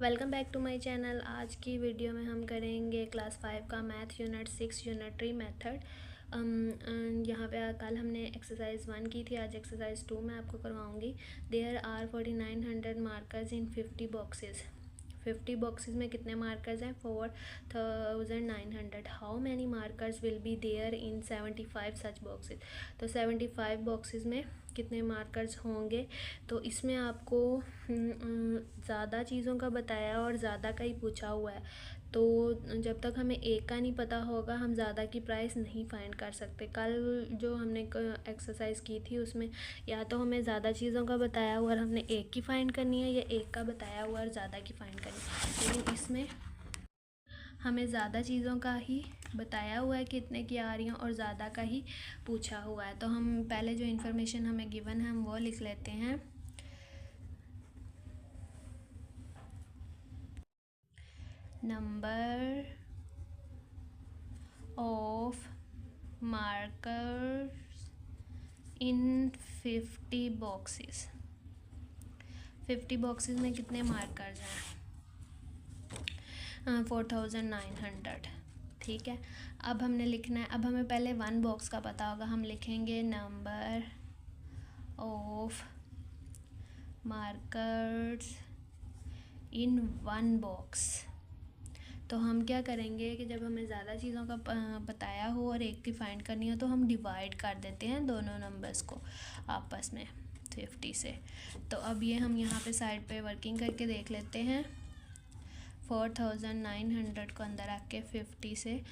Welcome back to my channel. आज की video में हम करेंगे क्लास 5 का मैथ यूनिट 6 यूनिटरी मेथड। यहाँ पे कल हमने एक्सरसाइज 1 की थी, आज एक्सरसाइज 2 मैं आपको करवाऊँगी। There are 4900 markers in 50 boxes. 50 boxes में कितने मार्कर्स हैं? 4900। How many markers will be there in 75 such boxes. तो 75 बॉक्सेस में कितने मार्कर्स होंगे? तो इसमें आपको ज़्यादा चीज़ों का बताया और ज़्यादा का ही पूछा हुआ है। तो जब तक हमें एक का नहीं पता होगा हम ज़्यादा की प्राइस नहीं फाइंड कर सकते। कल जो हमने एक्सरसाइज की थी उसमें या तो हमें ज़्यादा चीज़ों का बताया हुआ और हमने एक की फ़ाइंड करनी है, या एक का बताया हुआ और ज़्यादा की फ़ाइंड करनी है। लेकिन इसमें हमें ज़्यादा चीज़ों का ही बताया हुआ है कितने की आ रही हैं और ज़्यादा का ही पूछा हुआ है। तो हम पहले जो इन्फॉर्मेशन हमें गिवन है हम वो लिख लेते हैं। Number of markers in 50 boxes. 50 boxes में कितने मार्कर्स हैं? 4900। ठीक है, अब हमने लिखना है। अब हमें पहले 1 बॉक्स का पता होगा, हम लिखेंगे number of markers in 1 box. तो हम क्या करेंगे कि जब हमें ज़्यादा चीज़ों का बताया हो और एक की फाइंड करनी हो तो हम डिवाइड कर देते हैं दोनों नंबर्स को आपस में 50 से। तो अब ये हम यहाँ पे साइड पे वर्किंग करके देख लेते हैं। 4900 को अंदर रख के 50 से,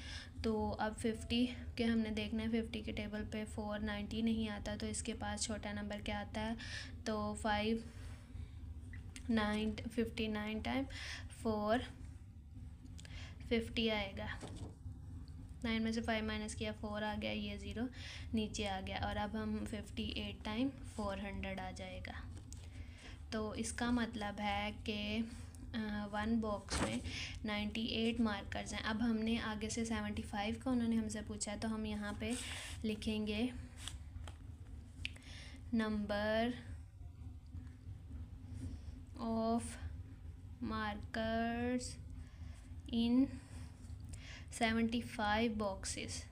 तो अब 50 के हमने देखना है 50 के टेबल पे 490 नहीं आता, तो इसके पास छोटा नंबर क्या आता है? तो 59 टाइम 450 आएगा। 9 में से 5 माइनस किया 4 आ गया, ये 0 नीचे आ गया। और अब हम 58 टाइम 400 आ जाएगा। तो इसका मतलब है कि 1 बॉक्स में 98 मार्कर्स हैं। अब हमने आगे से 75 का उन्होंने हमसे पूछा है, तो हम यहाँ पे लिखेंगे number of markers in 75 boxes.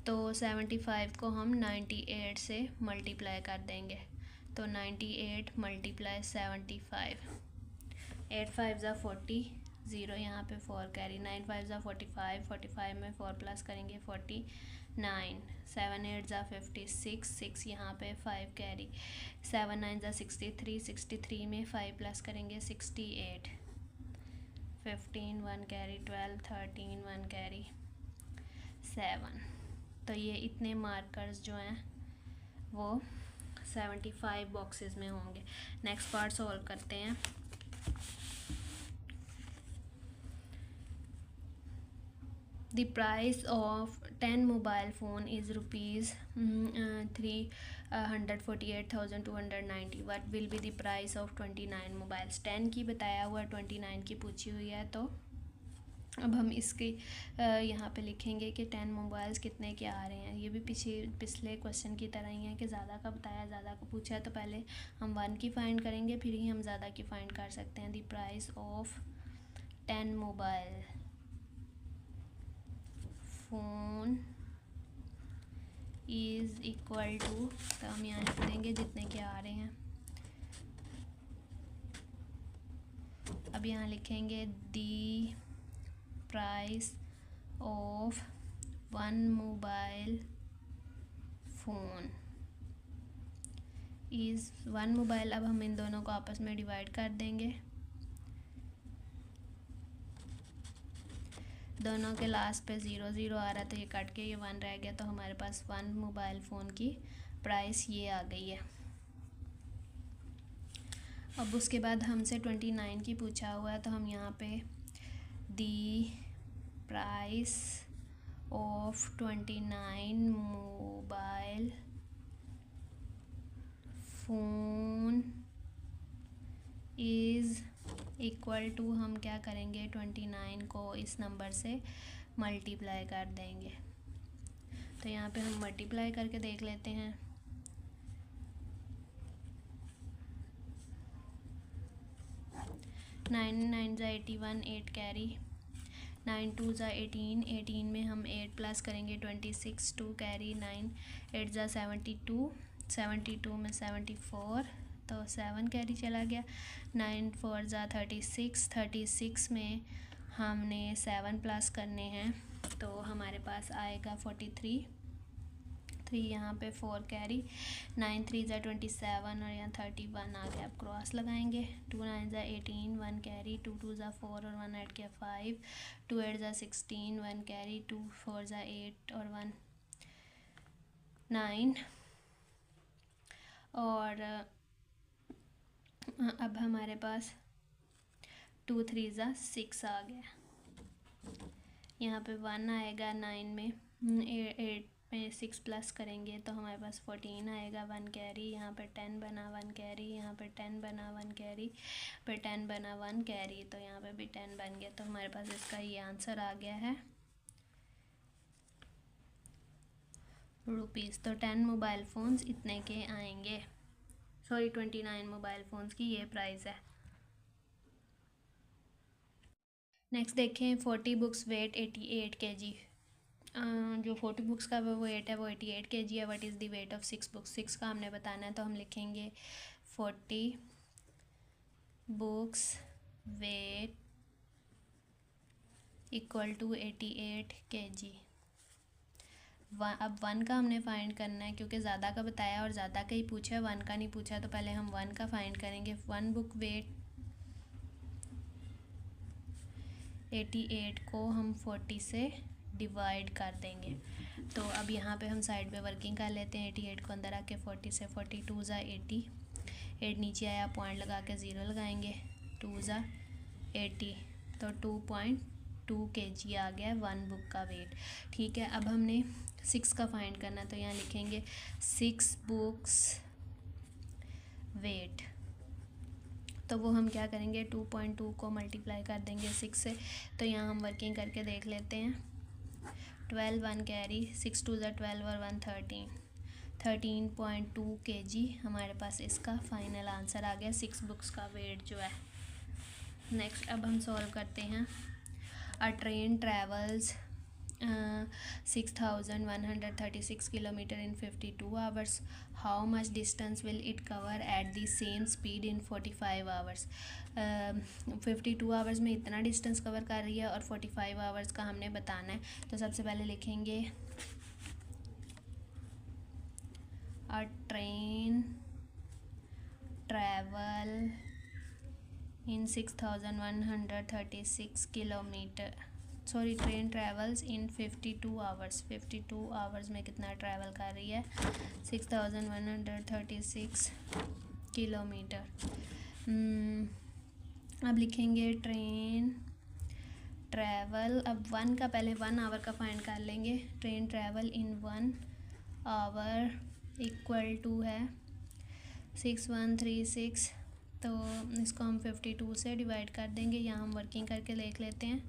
तो 75 को हम 98 से मल्टीप्लाई कर देंगे। तो 98 मल्टीप्लाई 75, 8 5 ज़ा 40, 0 यहाँ पे 4 कैरी, 9 5 ज़ा 45, 45 में 4 प्लस करेंगे 49, 7 8 ज़ा 56, 6 यहाँ पे 5 कैरी, 7 9 ज़ा 63, 63 में 5 प्लस करेंगे 68, 15 1 कैरी, 12 13 1 कैरी 7। तो ये इतने मार्कर्स जो हैं वो 75 बॉक्सेस में होंगे। नेक्स्ट पार्ट सॉल्व करते हैं। The price of 10 mobile phone is rupees 348,290. What will be the price of 29 mobiles? 10 की बताया हुआ 29 की पूछी हुई है। तो अब हम इसके यहाँ पे लिखेंगे कि 10 मोबाइल्स कितने के आ रहे हैं। ये भी पिछले क्वेश्चन की तरह ही है कि ज़्यादा का बताया ज़्यादा का पूछा है, तो पहले हम 1 की फाइंड करेंगे फिर ही हम ज़्यादा की फाइंड कर सकते हैं। The price of 10 mobile phone is equal to, तो हम यहाँ लिख देंगे जितने के आ रहे हैं। अब यहाँ लिखेंगे दी price of 1 mobile phone is 1 mobile. अब हम इन दोनों को आपस में डिवाइड कर देंगे। दोनों के लास्ट पे 0 0 आ रहा है तो ये कट के ये 1 रह गया, तो हमारे पास 1 मोबाइल फ़ोन की प्राइस ये आ गई है। अब उसके बाद हमसे 29 की पूछा हुआ है, तो हम यहाँ पे the price of 29 mobile phone is equal to, हम क्या करेंगे 29 को इस नंबर से मल्टीप्लाई कर देंगे। तो यहाँ पे हम मल्टीप्लाई करके देख लेते हैं। 9 9 ज़ा 81, 8 कैरी, 9 2 ज़ा 18, 18 में हम 8 प्लस करेंगे 26, 2 कैरी, 9 8 ज़ा 72, 72 में 74 तो 7 कैरी चला गया, 9 4 ज़ा 36, 36 में हमने 7 प्लस करने हैं तो हमारे पास आएगा 43, 3 यहाँ पे 4 कैरी, 9 3 ज़ा 27 और यहाँ 31 आ गया। अब क्रॉस लगाएंगे, 2 9 ज़ा 18, 1 कैरी, 2 2 ज़ा 4 और 1 ऐड किया 5, 2 8 ज़ा 16, 1 कैरी, 2 4 ज़ा 8 और 1 9 और अब हमारे पास 2 3 ज़ा 6 आ गया। यहाँ पे 1 आएगा 9 में, 8 में 6 प्लस करेंगे तो हमारे पास 14 आएगा, 1 कैरी, यहाँ पे 10 बना 1 कैरी, यहाँ पे 10 बना 1 कैरी, पे 10 बना 1 कैरी, तो यहाँ पे भी 10 बन गया। तो हमारे पास इसका ये आंसर आ गया है रुपीज़। तो 10 मोबाइल फ़ोन्स इतने के आएंगे, सॉरी 29 मोबाइल फ़ोन्स की ये प्राइस है। नेक्स्ट देखें 40 बुक्स वेट 88 kg। जो 40 बुक्स का वो वेट है वो 88 kg है। What is the weight of 6 books, 6 का हमने बताना है तो हम लिखेंगे 40 books weight equal to 88 kg। अब 1 का हमने फाइंड करना है क्योंकि ज़्यादा का बताया और ज़्यादा का ही पूछा है, 1 का नहीं पूछा, तो पहले हम 1 का फाइंड करेंगे। 1 बुक वेट 88 को हम 40 से डिवाइड कर देंगे। तो अब यहाँ पे हम साइड पे वर्किंग कर लेते हैं। 88 को अंदर आके 40 से 42 ज़ा 80, 8 नीचे आया, पॉइंट लगा के 0 लगाएंगे, 2 ज़ा 80 तो 2.2 kg आ गया 1 बुक का वेट। ठीक है, अब हमने 6 का फाइंड करना, तो यहाँ लिखेंगे 6 बुक्स वेट, तो वो हम क्या करेंगे 2.2 को मल्टीप्लाई कर देंगे 6 से। तो यहाँ हम वर्किंग करके देख लेते हैं। 12 1 कैरी, 6 2 ज़ा 12 और 1 13, 13.2 kg हमारे पास इसका फाइनल आंसर आ गया 6 बुक्स का वेट जो है। नेक्स्ट अब हम सॉल्व करते हैं। अ train travels 6136 kilometre in 52 hours, how much distance will it cover at the same speed in 45 hours. 52 hours में इतना डिस्टेंस कवर कर रही है और 45 आवर्स का हमने बताना है। तो सबसे पहले लिखेंगे अ ट्रेन ट्रैवल इन 6136 किलोमीटर, सॉरी ट्रेन ट्रैवल्स इन 52 आवर्स। 52 आवर्स में कितना ट्रैवल कर रही है 6136 किलोमीटर। अब लिखेंगे ट्रेन ट्रैवल, अब 1 का पहले 1 आवर का फाइंड कर लेंगे। Train travel in 1 hour equal to है 6136, तो इसको हम 52 से डिवाइड कर देंगे। यहाँ हम वर्किंग करके देख लेते हैं।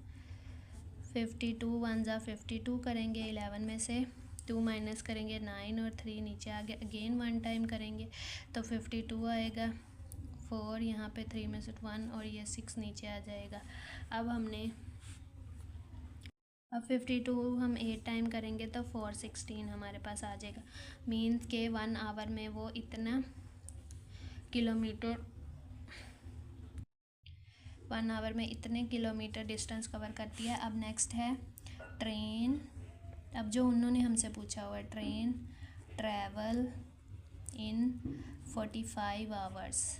52 1 ज़ा 52 करेंगे, 11 में से 2 माइनस करेंगे 9 और 3 नीचे आ गया, अगेन 1 टाइम करेंगे तो 52 आएगा, 4 यहाँ पे 3 में से 1 और ये 6 नीचे आ जाएगा। अब 52 हम 8 टाइम करेंगे तो 416 हमारे पास आ जाएगा। मीन्स के 1 आवर में वो इतना किलोमीटर 1 आवर में इतने किलोमीटर डिस्टेंस कवर करती है। अब नेक्स्ट है ट्रेन, अब जो उन्होंने हमसे पूछा हुआ है ट्रेन ट्रैवल इन 45 आवर्स,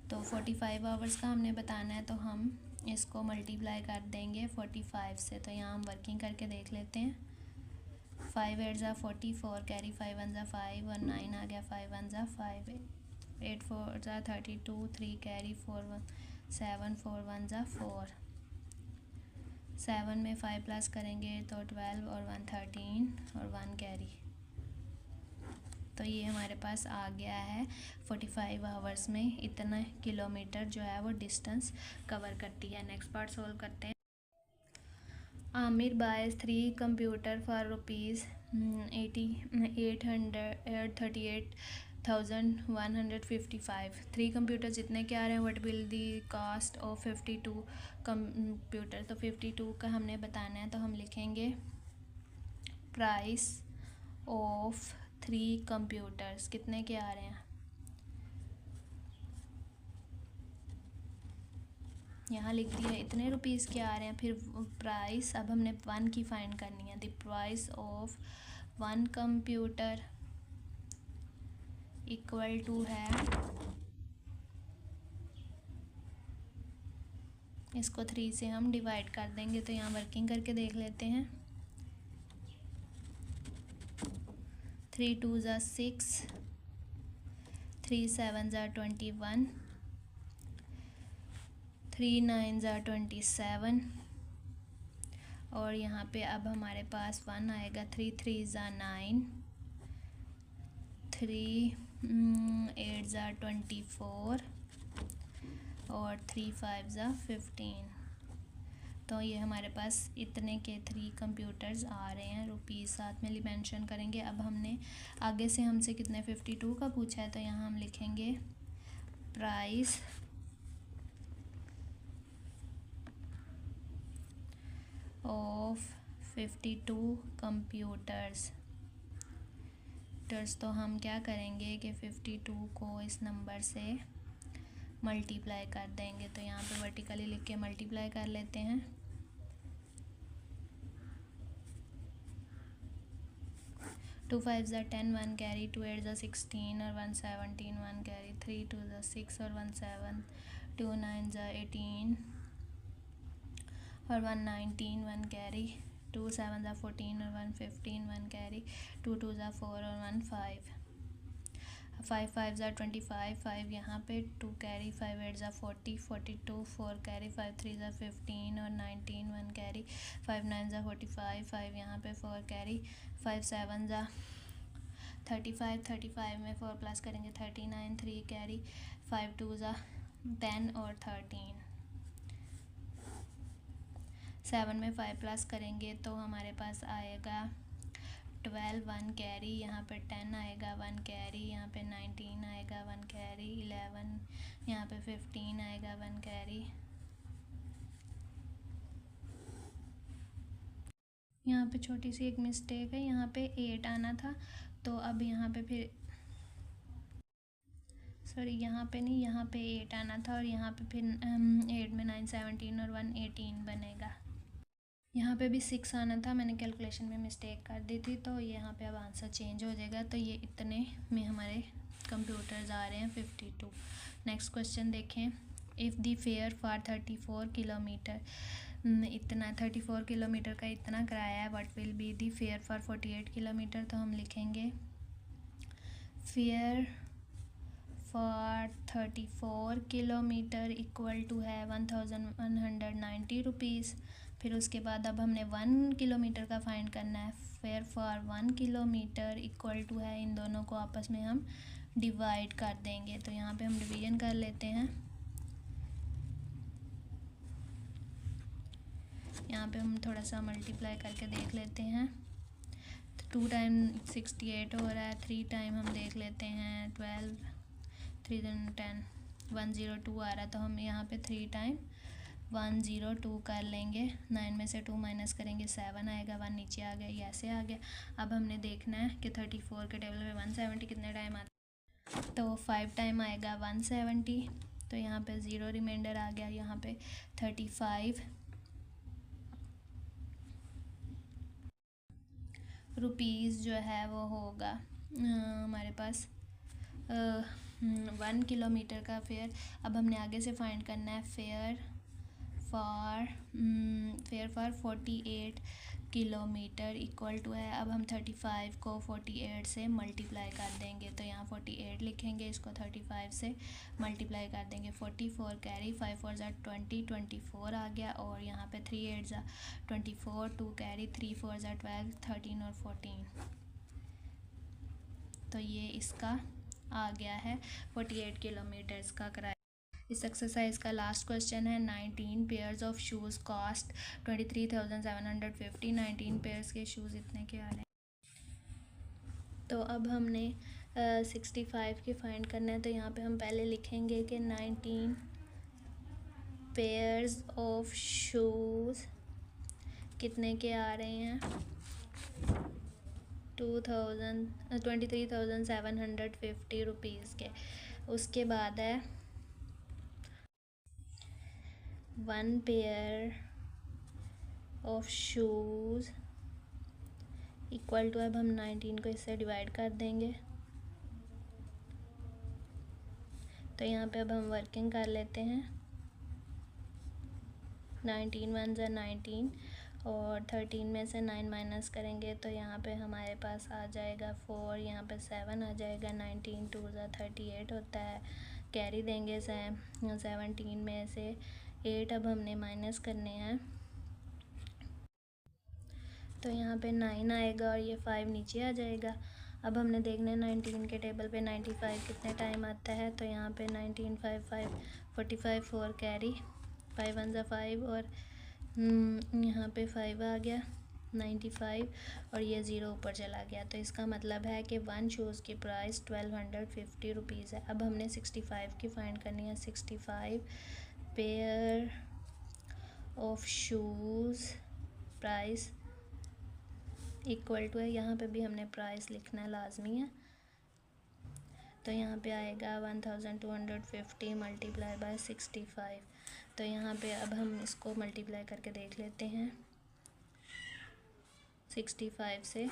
तो 45 आवर्स का हमने बताना है तो हम इसको मल्टीप्लाई कर देंगे 45 से। तो यहाँ हम वर्किंग करके देख लेते हैं। 5 8 ज़ा 44 कैरी, 5 1 ज़ा 5 और 9 आ गया, 5 1 ज़ा 5, 8 4 ज़ा 32, 3 कैरी, 4 1 7, 4 1 ज़ा 4, 7 में 5 प्लस करेंगे तो 12 और 1 13 और 1 कैरी, तो ये हमारे पास आ गया है 45 आवर्स में इतना किलोमीटर जो है वो डिस्टेंस कवर करती है। नेक्स्ट पार्ट सोल्व करते हैं। Aamir boys 3 computer for rupees 838 1155। 3 computer जितने के आ रहे हैं, what will the cost of 52 computer. तो 52 का हमने बताना है, तो हम लिखेंगे प्राइस ऑफ 3 कंप्यूटर्स कितने के आ रहे हैं, यहाँ लिख दिया इतने रुपीज़ के आ रहे हैं। फिर प्राइस, अब हमने 1 की फाइंड करनी है। The price of 1 computer equal to है, इसको 3 से हम डिवाइड कर देंगे। तो यहाँ वर्किंग करके देख लेते हैं। 3 2 ज़ा 6, 3 7 ज़ा 21, 3 9 ज़ा 27, और यहाँ पे अब हमारे पास 1 आएगा। 3 3 ज़ा 9, 3 8 ज़ा 24, और 3 5 ज़ा 15। तो ये हमारे पास इतने के 3 कंप्यूटर्स आ रहे हैं। रुपीज़ साथ में मेंशन करेंगे। अब हमने आगे से हमसे कितने 52 का पूछा है, तो यहाँ हम लिखेंगे प्राइस ऑफ 52 कंप्यूटर्स। तो हम क्या करेंगे कि 52 को इस नंबर से मल्टीप्लाई कर देंगे। तो यहाँ पे वर्टिकली लिख के मल्टीप्लाई कर लेते हैं। 2 5 ज़ा 10, 1 कैरी, 2 8 ज़ा 16 और 1 17, 1 कैरी, 3 2 ज़ा 6 और 1 7, 2 9 ज़ा 18 और 1 19, 1 कैरी, 2 7 ज़ा 14 और 1 15, 1 कैरी, 2 2 ज़ा 4 और 1 5, 5 5 ज़ा 25, 5 यहाँ पे, 2 कैरी, 5 8 ज़ा 40, 42, 4 कैरी, 5 3 ज़ा 15 और 19, 1 कैरी, 5 9 ज़ा 45, 5 यहाँ पे, 4 कैरी, 5 7 ज़ा 35, 35 में 4 प्लस करेंगे 39, 3 कैरी, 5 2 ज़ा 10 और 13, 7 में 5 प्लस करेंगे तो हमारे पास आएगा 12, 1 कैरी, यहाँ पे 10 आएगा, 1 कैरी, यहाँ पे 19 आएगा, 1 कैरी, 11, यहाँ पे 15 आएगा, 1 कैरी। यहाँ पे छोटी सी एक मिस्टेक है, यहाँ पे 8 आना था, तो अब यहाँ पे फिर सॉरी यहाँ पे नहीं, यहाँ पे 8 आना था, और यहाँ पे फिर 8 में 9 17 और 1 18 बनेगा। यहाँ पे भी 6 आना था, मैंने कैलकुलेशन में मिस्टेक कर दी थी, तो यहाँ पे अब आंसर चेंज हो जाएगा। तो ये इतने में हमारे कंप्यूटर्स आ रहे हैं 52। नेक्स्ट क्वेश्चन देखें। If the fare for 34 kilometre, इतना 34 किलोमीटर का इतना किराया है, what will be the fare for 48 kilometre. तो हम लिखेंगे fare for 34 kilometre equal to है 1190 रुपीज़। फिर उसके बाद अब हमने 1 किलोमीटर का फाइंड करना है। Fare for 1 kilometre equal to है, इन दोनों को आपस में हम डिवाइड कर देंगे। तो यहाँ पे हम डिवीजन कर लेते हैं। यहाँ पे हम थोड़ा सा मल्टीप्लाई करके देख लेते हैं। 2 टाइम 68 हो रहा है, 3 टाइम हम देख लेते हैं 12, 3 10, 102 आ रहा है, तो हम यहाँ पे 3 टाइम 102 कर लेंगे। 9 में से 2 माइनस करेंगे 7 आएगा, 1 नीचे आ गया, ये ऐसे आ गया। अब हमने देखना है कि 34 के टेबल में 170 कितने टाइम आता है, तो 5 टाइम आएगा 170, तो यहाँ पे 0 रिमाइंडर आ गया। यहाँ पे 35 रुपीज़ जो है वो होगा हमारे पास 1 किलोमीटर का फेयर। अब हमने आगे से फाइंड करना है fare for 48 kilometre equal to है। अब हम 35 को 48 से मल्टीप्लाई कर देंगे, तो यहाँ 48 लिखेंगे, इसको 35 से मल्टीप्लाई कर देंगे। 44 कैरी, 5 4 ज़ा 20, 24 आ गया, और यहाँ पे 3 8 ज़ा 24, 2 कैरी, 3 4 ज़ा 12, 13 और 14, तो ये इसका आ गया है 48 किलोमीटर्स का किराया। इस एक्सरसाइज का लास्ट क्वेश्चन है 19 pairs of shoes cost 23,750। 19 pairs के शूज़ इतने के आ रहे हैं। तो अब हमने 65 की फाइंड करना है, तो यहाँ पे हम पहले लिखेंगे कि 19 पेयर्स ऑफ शूज़ कितने के आ रहे हैं, 23,750 रुपीज़ के। उसके बाद है 1 pair of shoes equal to, अब हम 19 को इससे डिवाइड कर देंगे। तो यहाँ पे अब हम वर्किंग कर लेते हैं। 19 वन ज़ा 19 और 13 में से 9 माइनस करेंगे तो यहाँ पे हमारे पास आ जाएगा 4, यहाँ पे 7 आ जाएगा। 19 2 ज़ा 38 होता है, कैरी देंगे 17 में से 8 अब हमने माइनस करने हैं, तो यहाँ पे 9 आएगा और ये 5 नीचे आ जाएगा। अब हमने देखना है 19 के टेबल पे 95 कितने टाइम आता है, तो यहाँ पे 19 5 5 45 4 कैरी 5 वन ज़ा 5 और यहाँ पे 5 आ गया 95 और ये 0 ऊपर चला गया। तो इसका मतलब है कि 1 शूज़ की प्राइस 1250 रुपीज़ है। अब हमने 65 की फाइंड करनी है। 65 pair of shoes price equal to है, यहाँ पे भी हमने प्राइस लिखना लाजमी है, तो यहाँ पे आएगा 1250 मल्टीप्लाई बाय 65। तो यहाँ पे अब हम इसको मल्टीप्लाई करके देख लेते हैं 65 से,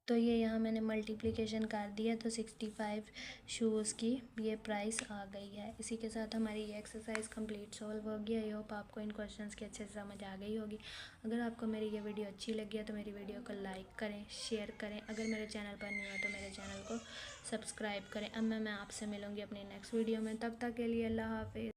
तो ये यहाँ मैंने मल्टीप्लिकेशन कर दिया, तो 65 शूज़ की ये प्राइस आ गई है। इसी के साथ हमारी ये एक्सरसाइज कंप्लीट सॉल्व होगी। आई होप आपको इन क्वेश्चंस की अच्छे से समझ आ गई होगी। अगर आपको मेरी ये वीडियो अच्छी लगी है तो मेरी वीडियो को लाइक करें, शेयर करें। अगर मेरे चैनल पर नहीं है तो मेरे चैनल को सब्सक्राइब करें। अब मैं आपसे मिलूँगी अपनी नेक्स्ट वीडियो में, तब तक के लिए अल्लाह हाफिज़।